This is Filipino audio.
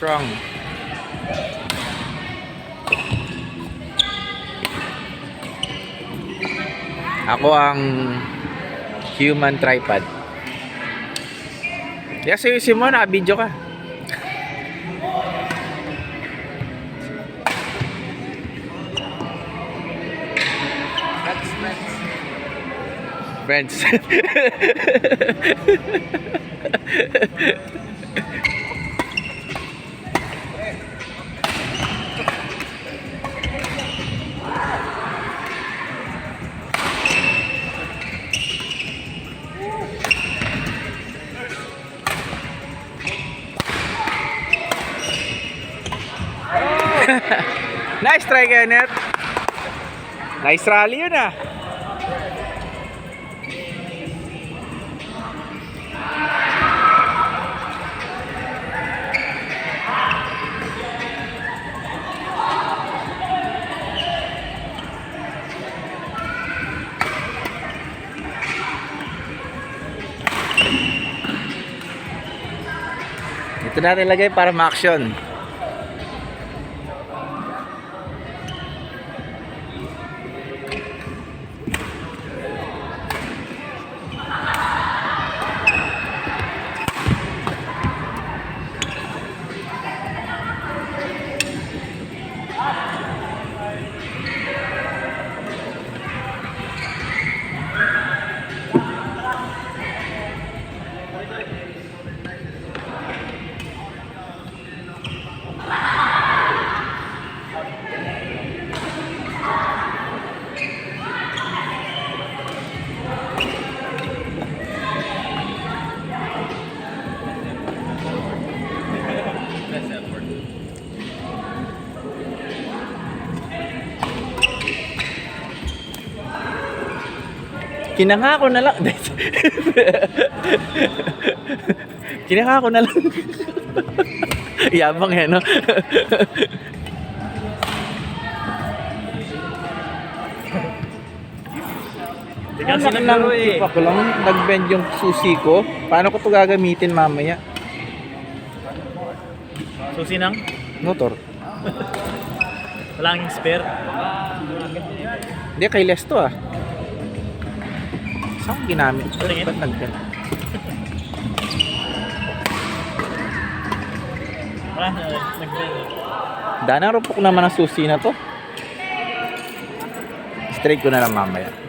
Strong. Ako ang human tripod. Yes, ayusin mo, naka-video ka. Friends. Nice try, Kenneth. Nice rally yun ah. Ito natin lagay para ma-action. Kinangako na lang. Kinangako na lang. Yabang eh, no? Kasi naglaro eh. Ako lang nag-bend yung susi ko. Paano ko to gagamitin mamaya? Susi ng Motor. walang spare. Hindi, kay Les to ah. Saan ko ginamit? Tingin? Ba't nag-bend? Wala na, nag-bend. Danang rupok naman ang susi na to. Straight ko na lang mamaya.